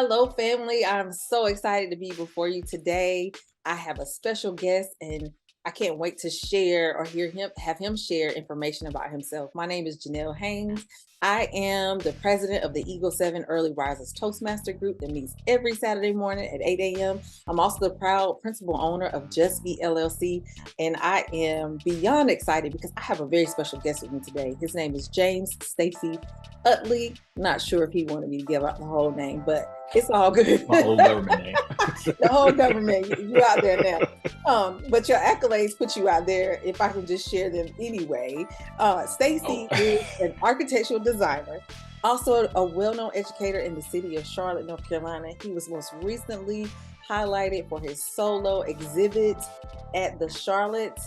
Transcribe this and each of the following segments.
Hello, family. I'm so excited to be before you today. I have a special guest, and I can't wait to share or have him share information about himself. My name is Jenelle Hanes. I am the president of the Eagle 7 Early Risers Toastmaster group that meets every Saturday morning at 8 a.m. I'm also the proud principal owner of Just Be LLC, and I am beyond excited because I have a very special guest with me today. His name is James Stacy Utley. Not sure if he wanted me to give out the whole name, but it's all good. My old government name. The whole government, you out there now. But your accolades put you out there, if I can just share them anyway. Stacy is an architectural designer, also a well-known educator in the city of Charlotte, North Carolina. He was most recently highlighted for his solo exhibit at the Charlotte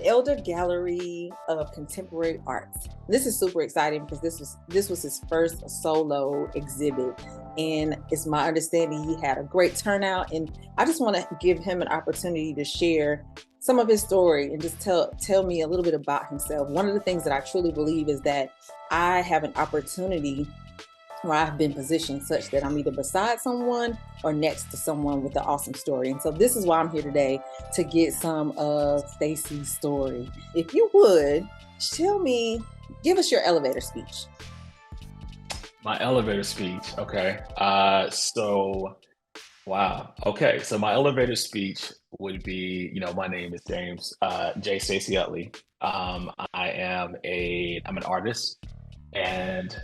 Elder Gallery of Contemporary Arts. This is super exciting because this was his first solo exhibit, and it's my understanding he had a great turnout. And I just want to give him an opportunity to share some of his story and just tell me a little bit about himself. One of the things that I truly believe is that I have an opportunity where I've been positioned such that I'm either beside someone or next to someone with an awesome story. And so this is why I'm here today, to get some of Stacy's story. If you would, give us your elevator speech. My elevator speech. Okay. Wow. Okay. So my elevator speech would be, my name is James, J. Stacy Utley. I'm an artist. And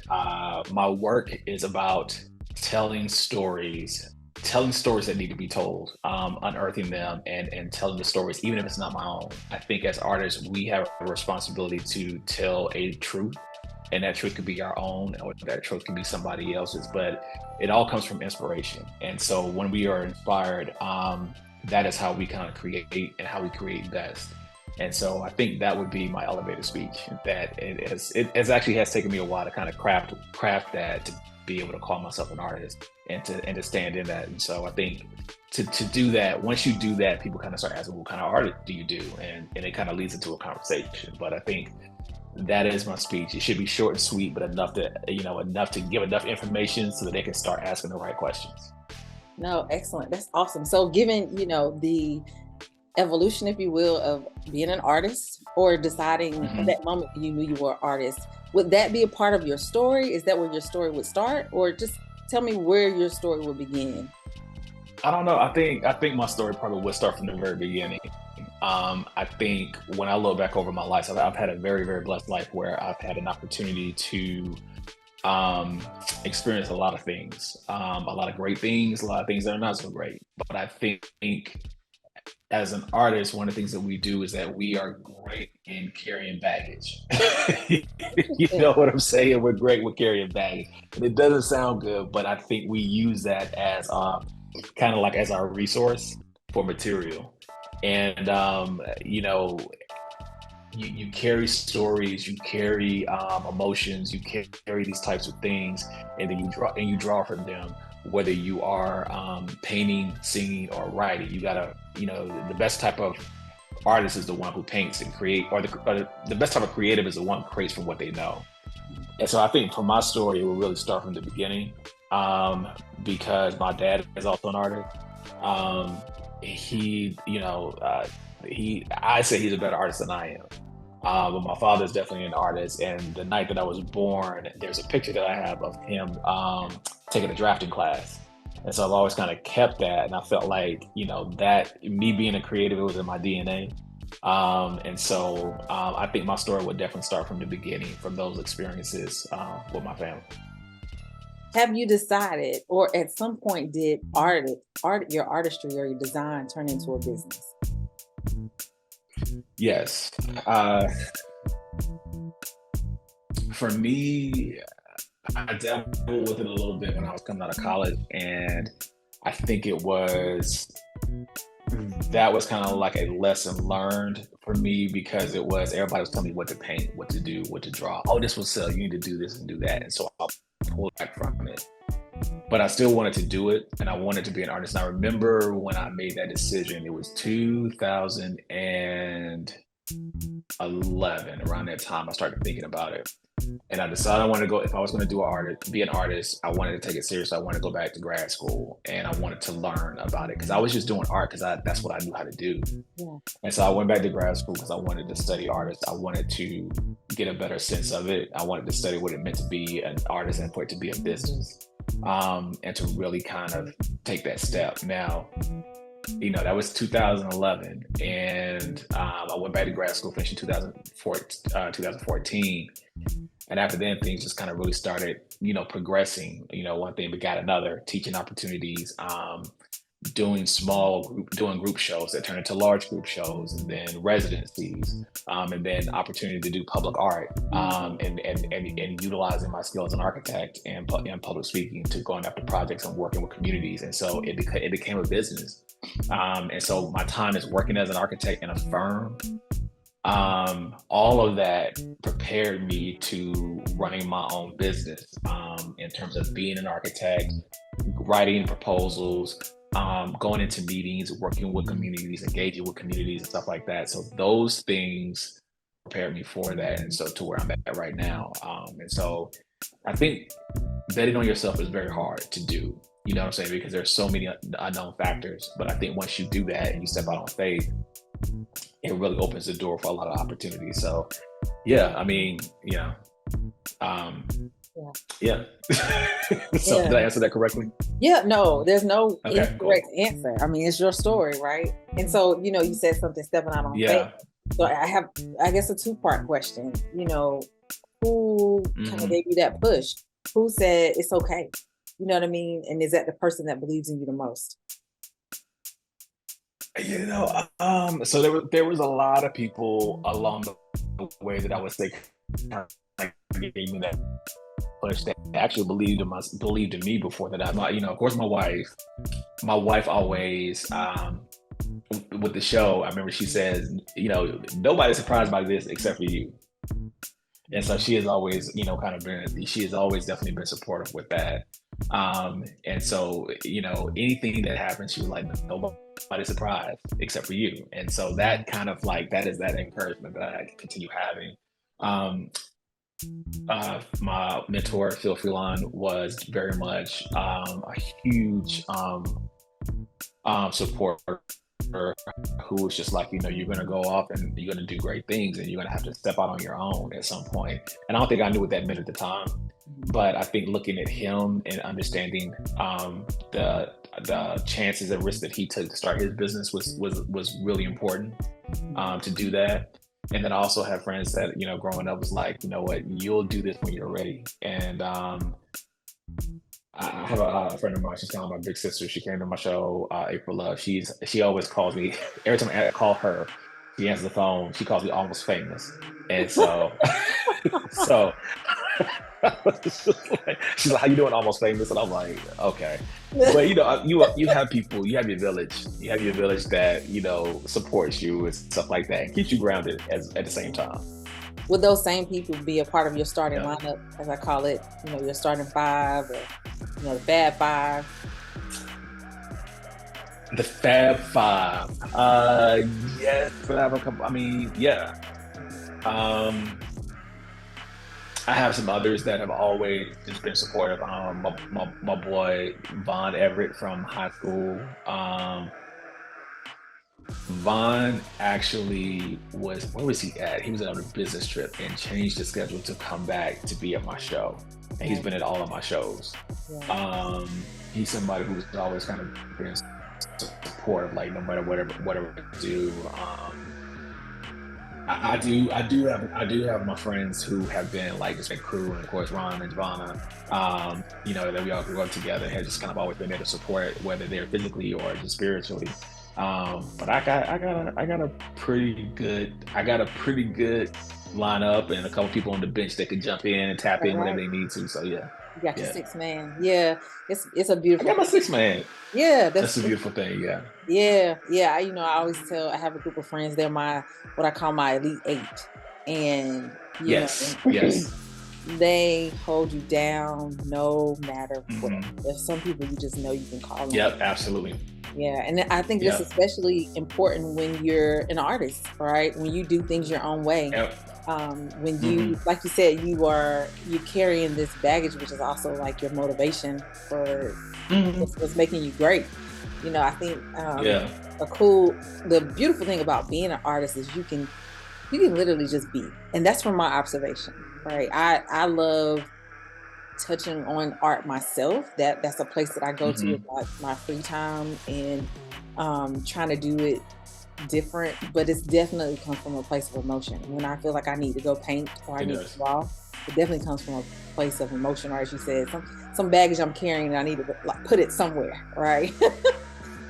my work is about telling stories that need to be told, unearthing them and telling the stories, even if it's not my own. I think as artists, we have a responsibility to tell a truth, and that truth could be our own, or that truth can be somebody else's, but it all comes from inspiration. And so when we are inspired, that is how we kind of create and how we create best. And so I think that would be my elevator speech. That it actually has taken me a while to kind of craft that, to be able to call myself an artist and to stand in that. And so I think to do that, once you do that, people kind of start asking, what kind of art do you do? And it kind of leads into a conversation. But I think that is my speech. It should be short and sweet, but enough to give enough information so that they can start asking the right questions. No, excellent. That's awesome. So given, the evolution, if you will, of being an artist or deciding at that moment you knew you were an artist, would that be a part of your story? Is that where your story would start? Or just tell me where your story would begin? I don't know. I think my story probably would start from the very beginning. I think when I look back over my life, I've had a very, very blessed life where I've had an opportunity to experience a lot of things, a lot of great things, a lot of things that are not so great. But I think as an artist, one of the things that we do is that we are great in carrying baggage. You know what I'm saying? We're great with carrying baggage. And it doesn't sound good, but I think we use that as kind of like as our resource for material. And you carry stories, you carry emotions, you carry these types of things, and then you draw from them. Whether you are painting, singing, or writing, you gotta, the best type of artist is the one who paints and create, or the best type of creative is the one who creates from what they know. And so I think for my story, it will really start from the beginning, because my dad is also an artist. I say he's a better artist than I am. But my father is definitely an artist, and the night that I was born, there's a picture that I have of him taking a drafting class. And so I've always kind of kept that, and I felt like, that me being a creative, it was in my DNA. And so I think my story would definitely start from the beginning, from those experiences with my family. Have you decided, or at some point did your artistry or your design turn into a business? Yes. For me, I dabbled with it a little bit when I was coming out of college, and I think that was kind of like a lesson learned for me, because everybody was telling me what to paint, what to do, what to draw. Oh, this will sell. You need to do this and do that. And so I pulled back from it. But I still wanted to do it, and I wanted to be an artist. And I remember when I made that decision, it was 2000 and 2011, around that time, I started thinking about it. And I decided I wanted to go, if I was going to be an artist, I wanted to take it serious. I wanted to go back to grad school and I wanted to learn about it because I was just doing art because that's what I knew how to do. Yeah. And so I went back to grad school because I wanted to study artists. I wanted to get a better sense of it. I wanted to study what it meant to be an artist and for it to be a business, and to really kind of take that step. Now, that was 2011, and I went back to grad school, finished in 2014. And after then, things just kind of really started, progressing. One thing begat another, teaching opportunities, doing group shows that turned into large group shows, and then residencies, and then opportunity to do public art, and utilizing my skill as an architect and public speaking to going after projects and working with communities. And so it became a business. And so my time is working as an architect in a firm. All of that prepared me to running my own business, in terms of being an architect, writing proposals, going into meetings, working with communities, engaging with communities and stuff like that. So those things prepared me for that. And so to where I'm at right now. And so I think betting on yourself is very hard to do. You know what I'm saying? Because there's so many unknown factors. But I think once you do that and you step out on faith, it really opens the door for a lot of opportunities. So, yeah, I mean, yeah. So did I answer that correctly? Yeah, no, there's no incorrect answer. I mean, it's your story, right? And so, you said something, stepping out on faith. So I have, I guess, a two-part question. Who kind of gave you that push? Who said it's okay? You know what I mean? And is that the person that believes in you the most? So there was a lot of people along the way that I would say kind of gave me that push, that actually believed in me before that. Of course, my wife always, with the show, I remember she says, nobody's surprised by this except for you. And so she has always, she has always definitely been supportive with that. And so, anything that happens, she was like, nobody's surprised except for you. And so that kind of that is that encouragement that I continue having. My mentor, Phil Freelon, was very much a huge supporter, who was just like, you're going to go off and you're going to do great things and you're going to have to step out on your own at some point. And I don't think I knew what that meant at the time, but I think looking at him and understanding the chances and risks that he took to start his business was really important to do that. And then I also have friends that, growing up was like, what, you'll do this when you're ready. And I have a friend of mine, she's kind of my big sister. She came to my show, April Love. She always calls me, every time I call her, she answers the phone, she calls me Almost Famous. And so, she's like, how you doing, Almost Famous? And I'm like, okay. But you have people, you have your village that, supports you and stuff like that, and keeps you grounded at the same time. Would those same people be a part of your starting lineup, as I call it, your starting five, or the Fab Five? The Fab Five. Yes, but I have a couple. I mean, yeah. I have some others that have always just been supportive. My boy Von Everett from high school. Von actually where was he at? He was on a business trip and changed the schedule to come back to be at my show. And he's been at all of my shows. Yeah. He's somebody who's always kind of been supportive, no matter whatever I do. I do have my friends who have been just a crew, and of course Ron and Javonna, that we all grew up together, have just kind of always been there to support, whether they're physically or just spiritually. But I got a pretty good lineup, and a couple people on the bench that can jump in and tap in whenever they need to. So yeah. You got your 6-man. Yeah. It's a beautiful. I got my 6-man. Yeah. That's a beautiful thing. Yeah. Yeah. Yeah. I always I have a group of friends. They're what I call my elite 8. And yes. They hold you down no matter what. There's some people you just know you can call them. Yep, absolutely. Yeah, and I think this Yeah. is especially important when you're an artist, right? When you do things your own way. Yep. When Mm-hmm. you, like you said, you carrying this baggage, which is also like your motivation for Mm-hmm. what's making you great. I think Yeah. the beautiful thing about being an artist is you can literally just be, and that's from my observation, right? I love touching on art myself. That's a place that I go to with Mm-hmm. my free time, and trying to do it different, but it's definitely comes from a place of emotion. When I feel like I need to go paint or I It need to does. draw, it definitely comes from a place of emotion, or as you said, some baggage I'm carrying and I need to like put it somewhere, right?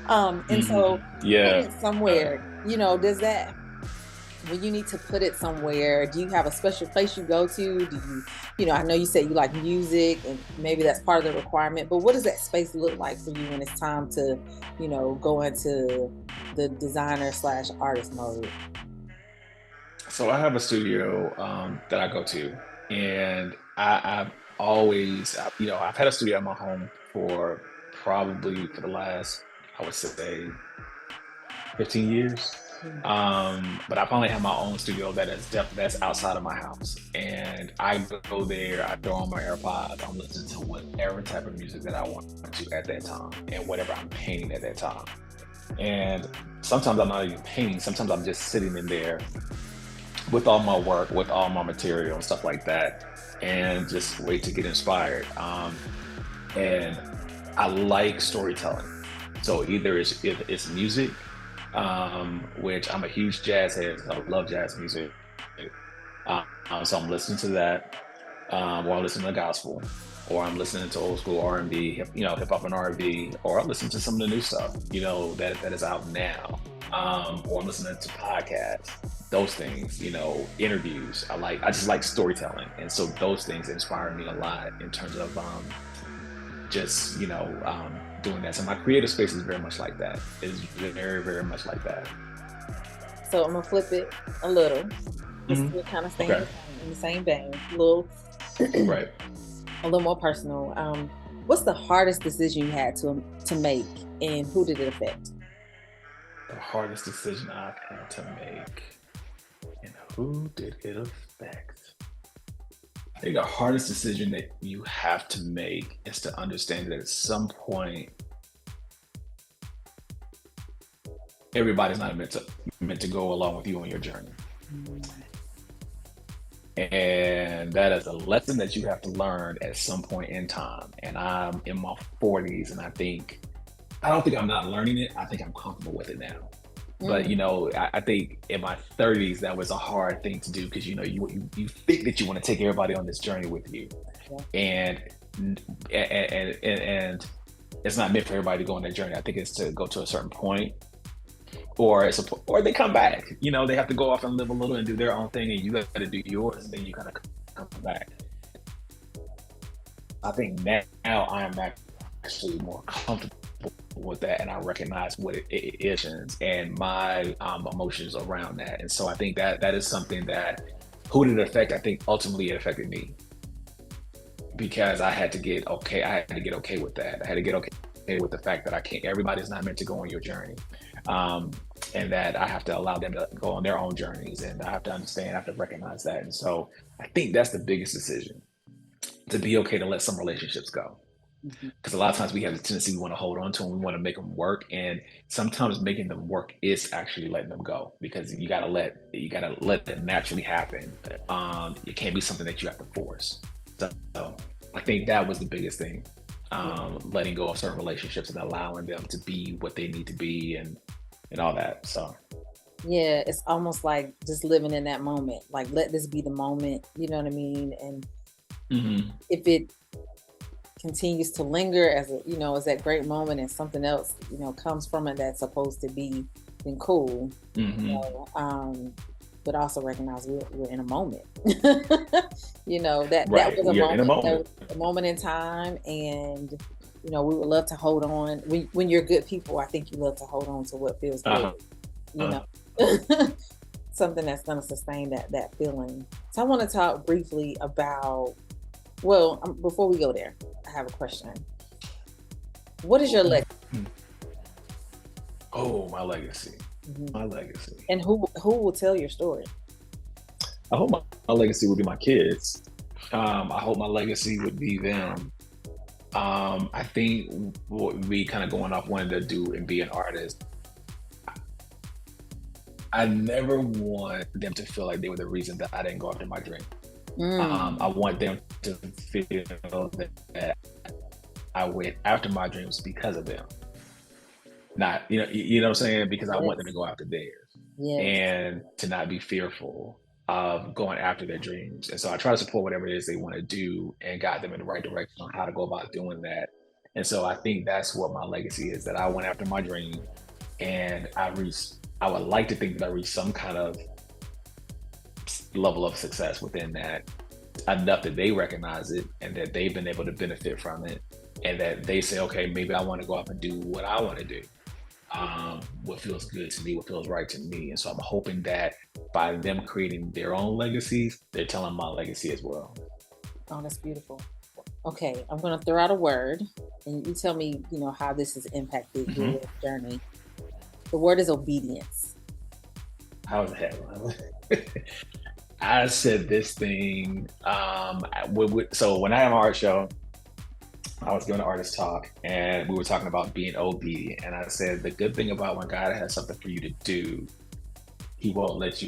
And Mm-hmm. so putting Yeah. it somewhere, does that, when you need to put it somewhere, do you have a special place you go to? Do I know you said you like music and maybe that's part of the requirement, but what does that space look like for you when it's time to, go into the designer slash artist mode? So I have a studio that I go to, and I've always, I've had a studio at my home for probably for the last, I would say, 15 years. Mm. But I finally have my own studio that's outside of my house, and I go there. I throw on my AirPods. I'm listening to whatever type of music that I want to at that time, and whatever I'm painting at that time. And sometimes I'm not even painting. Sometimes I'm just sitting in there with all my work, with all my material and stuff like that, and just wait to get inspired. And I like storytelling. So either if it's music, which I'm a huge jazz head, so I love jazz music. So I'm listening to that, or I'm listening to gospel, or I'm listening to old school R&B, hip hop and R&B, or I'm listening to some of the new stuff, that is out now, or I'm listening to podcasts. Those things, interviews. I just like storytelling, and so those things inspire me a lot in terms of just doing that. So my creative space is very much like that. It's very, very much like that. So I'm gonna flip it a little, just Hmm. to kind of stay Okay. in the same vein, a little, Right. a little more personal. What's the hardest decision you had to make, and who did it affect? The hardest decision I've had to make, and who did it affect? I think the hardest decision that you have to make is to understand that at some point everybody's not meant to go along with you on your journey. And that is a lesson that you have to learn at some point in time. And I'm in my 40s, and I don't think I'm not learning it. I think I'm comfortable with it now. But Mm, I think in my 30s that was a hard thing to do, because you think that you want to take everybody on this journey with you, yeah. and and it's not meant for everybody to go on that journey. I think it's to go to a certain point, or they come back. They have to go off and live a little and do their own thing, and you got to do yours, and then you kind of come back. I think now I am actually more comfortable with that, and I recognize what it is and my emotions around that. And so I think that is something that, who did it affect? I think ultimately it affected me, because I had to get okay. I had to get okay with that. I had to get okay with the fact that I can't. Everybody's not meant to go on your journey, um, and that I have to allow them to go on their own journeys. And I have to understand. I have to recognize that. And so I think that's the biggest decision, to be okay to let some relationships go, Mhm. because a lot of times we have the tendency, we want to hold on to them, we want to make them work, and sometimes making them work is actually letting them go, because you gotta let that naturally happen. It can't be something that you have to force. So I think that was the biggest thing, letting go of certain relationships and allowing them to be what they need to be, and all that. So Yeah, it's almost like just living in that moment. Like, let this be the moment. You know what I mean? And hmm if it continues to linger as that great moment, and something else, comes from it that's supposed to be, then cool. You hmm know, but also recognize we're in a moment. That right, was a we are in a moment. That moment. was a moment in time, and we would love to hold on. When you're good people, I think you love to hold on to what feels good. uh-huh. You know, something that's going to sustain that feeling. So I want to talk briefly about. Well, before we go there, I have a question. What is your legacy? Oh, my legacy. My legacy. And who will tell your story? I hope my legacy would be my kids. I hope my legacy would be them. I think what we kind of going off wanting to do and be an artist. I never want them to feel like they were the reason that I didn't go after my dream. I want them to feel that I went after my dreams because of them. Not, you know what I'm saying? Because I want them to go after theirs and to not be fearful of going after their dreams. And so I try to support whatever it is they want to do and guide them in the right direction on how to go about doing that. And so I think that's what my legacy is, that I went after my dream and I would like to think that I reached some kind of level of success within that, enough that they recognize it and that they've been able to benefit from it, and that they say, okay, maybe I want to go off and do what I want to do. What feels good to me, what feels right to me. And so I'm hoping that by them creating their own legacies, they're telling my legacy as well. Oh, that's beautiful. Okay, I'm going to throw out a word and you tell me, how this has impacted your journey. The word is obedience. How's that? I said this thing. So when I have an art show, I was doing an artist talk and we were talking about being obedient. And I said, the good thing about when God has something for you to do, he won't let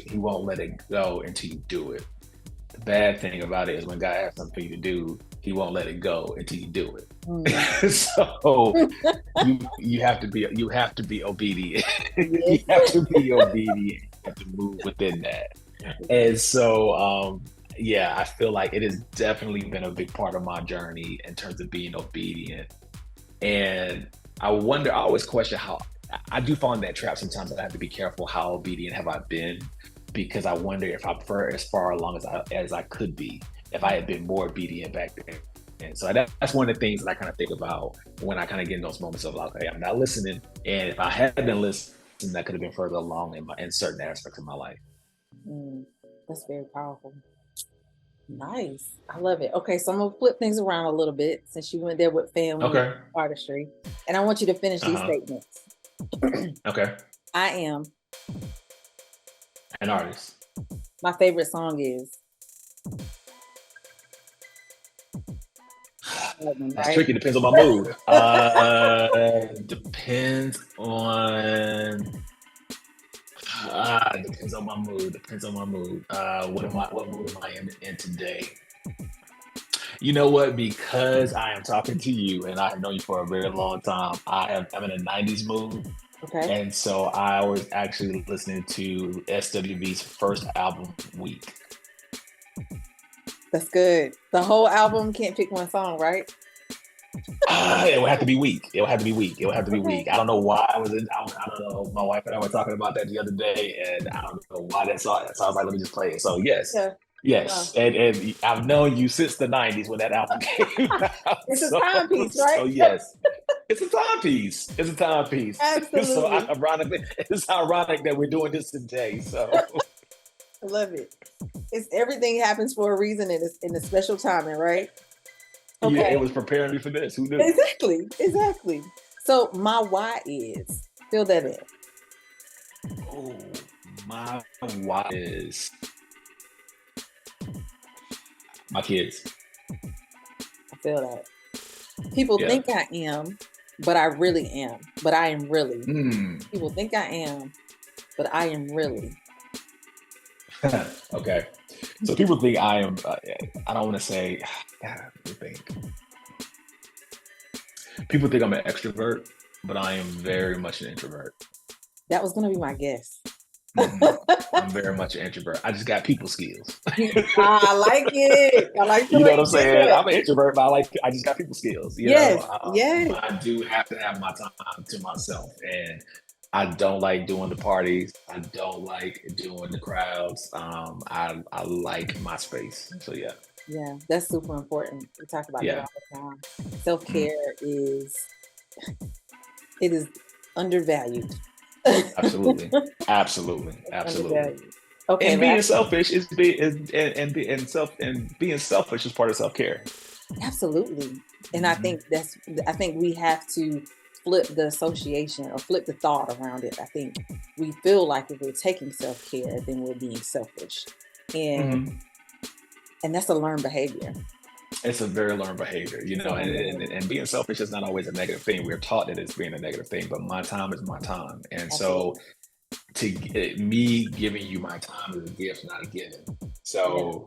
it go until you do it. The bad thing about it is when God has something for you to do, he won't let it go until you do it. So you have to be obedient. You have to be obedient. You have to move within that. And so, I feel like it has definitely been a big part of my journey in terms of being obedient. And I always question how, I do fall in that trap sometimes, that I have to be careful how obedient have I been, because I wonder if I'm as far along as I could be, if I had been more obedient back then. And so that's one of the things that I kind of think about when I kind of get in those moments of like, okay, I'm not listening. And if I had been listening, that could have been further along in certain aspects of my life. That's very powerful. Nice. I love it. Okay, so I'm going to flip things around a little bit since you went there with family and artistry. And I want you to finish these statements. Okay. I am an artist. My favorite song is. That's tricky. Depends on my mood. Depends on my mood. What mood am I in today? You know what? Because I am talking to you and I have known you for a very long time, I'm in a 90s mood. Okay. And so I was actually listening to SWV's first album, Week. That's good. The whole album, can't pick one song, right? It would have to be Week. It would have to be Week. I don't know why I don't know. My wife and I were talking about that the other day, and I don't know why that song. So I was like, let me just play it. So yes. Yeah. Yes, and I've known you since the 90s when that album came out. It's a timepiece, right? So yes, it's a timepiece. Absolutely. So it's ironic that we're doing this today. So I love it. It's everything happens for a reason, and it's in a special timing, right? Okay. Yeah, it was preparing me for this. Who knew? Exactly. So my why is, fill that in. Oh, my why is my kids. I feel that. People think I am, but I really am. But I am really. People think I am, but I am really. Okay. So people think I am, I don't want to say, people think I'm an extrovert, but I am very much an introvert. That was going to be my guess. I'm very much an introvert. I just got people skills. I like it. I like you know what I'm saying? I'm an introvert, but I just got people skills. Yes. I do have to have my time to myself, and I don't like doing the parties. I don't like doing the crowds. I like my space. So yeah. Yeah, that's super important. We talk about that all the time. Self-care is undervalued. Absolutely. Okay. And being selfish being selfish is part of self-care. Absolutely. And I think we have to flip the association or flip the thought around it. I think we feel like if we're taking self-care, then we're being selfish. And Mhm. and that's a learned behavior. It's a very learned behavior, you know, Mhm. and being selfish is not always a negative thing. We're taught that it's being a negative thing, but my time is my time. And so Absolutely. me giving you my time is a gift, not a given. Yeah. So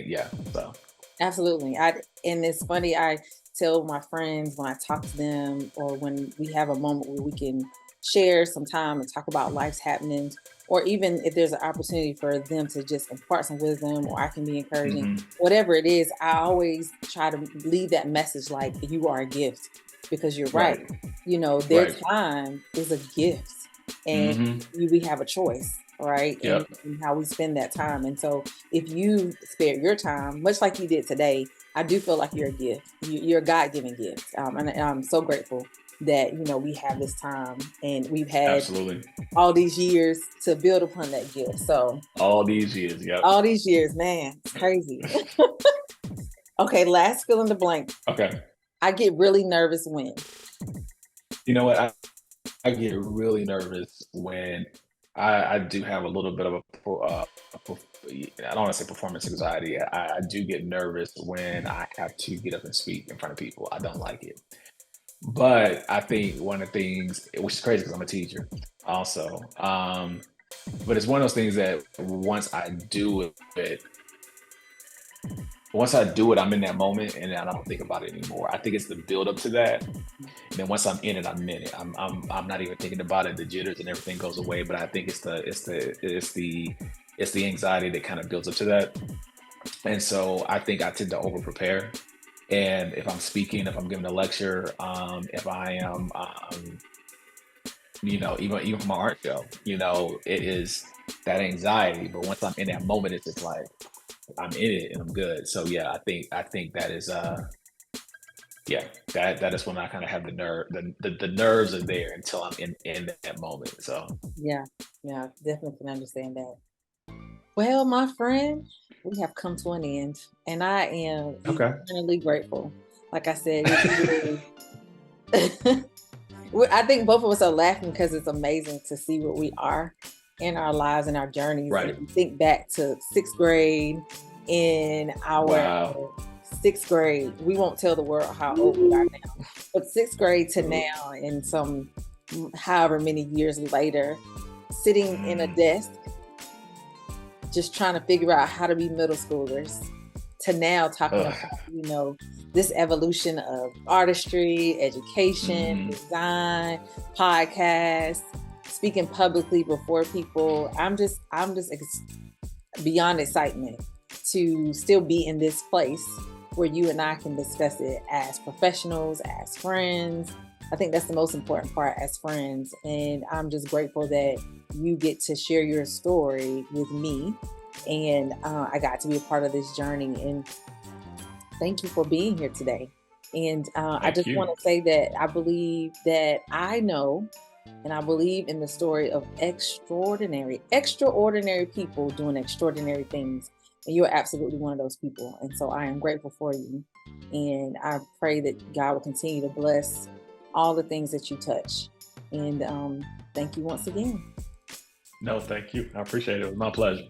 yeah. So Absolutely. And it's funny, I tell my friends when I talk to them or when we have a moment where we can share some time and talk about life's happenings, or even if there's an opportunity for them to just impart some wisdom or I can be encouraging, hmm whatever it is, I always try to leave that message like you are a gift because you're right. right, Their right. time is a gift and hmm we have a choice, right? And, Yep. and how we spend that time. And so if you spare your time, much like you did today, I do feel like you're a gift. You're a God-given gift, and I'm so grateful that we have this time and we've had Absolutely. all these years to build upon that gift. So All these years. Yep. all these years, man, it's crazy. Okay, last fill in the blank. Okay. I get really nervous when. You know what? I get really nervous when I do have a little bit of I don't want to say performance anxiety. I do get nervous when I have to get up and speak in front of people. I don't like it. But I think one of the things, which is crazy because I'm a teacher also, but it's one of those things that once I do it, I'm in that moment and I don't think about it anymore. I think it's the build up to that. And then once I'm in it, I'm in it. I'm not even thinking about it. The jitters and everything goes away. But I think it's the anxiety that kind of builds up to that. And so I think I tend to over prepare. And if I'm speaking, if I'm giving a lecture, if I am, even for my art show, it is that anxiety. But once I'm in that moment, it's just like I'm in it and I'm good. So yeah, I think that is yeah, that is when I kind of have the nerve. The nerves are there until I'm in that moment. So Yeah, yeah, definitely can understand that. Well, my friend, we have come to an end, and I am okay, eternally grateful. Like I said, I think both of us are laughing because it's amazing to see what we are in our lives and our journeys. And right. if you think back to sixth grade, in our Wow. sixth grade, we won't tell the world how old we are now, but sixth grade to now, in some however many years later, sitting in a Mm, desk, just trying to figure out how to be middle schoolers, to now talking ugh, about, this evolution of artistry, education, mhm. design, podcasts, speaking publicly before people. I'm just beyond excitement to still be in this place where you and I can discuss it as professionals, as friends. I think that's the most important part, as friends. And I'm just grateful that you get to share your story with me. And I got to be a part of this journey. And thank you for being here today. And I Thank just you. want to say that I believe that I know and I believe in the story of extraordinary people doing extraordinary things. And you're absolutely one of those people. And so I am grateful for you. And I pray that God will continue to bless all the things that you touch. And thank you once again. No, thank you. I appreciate it. It was my pleasure.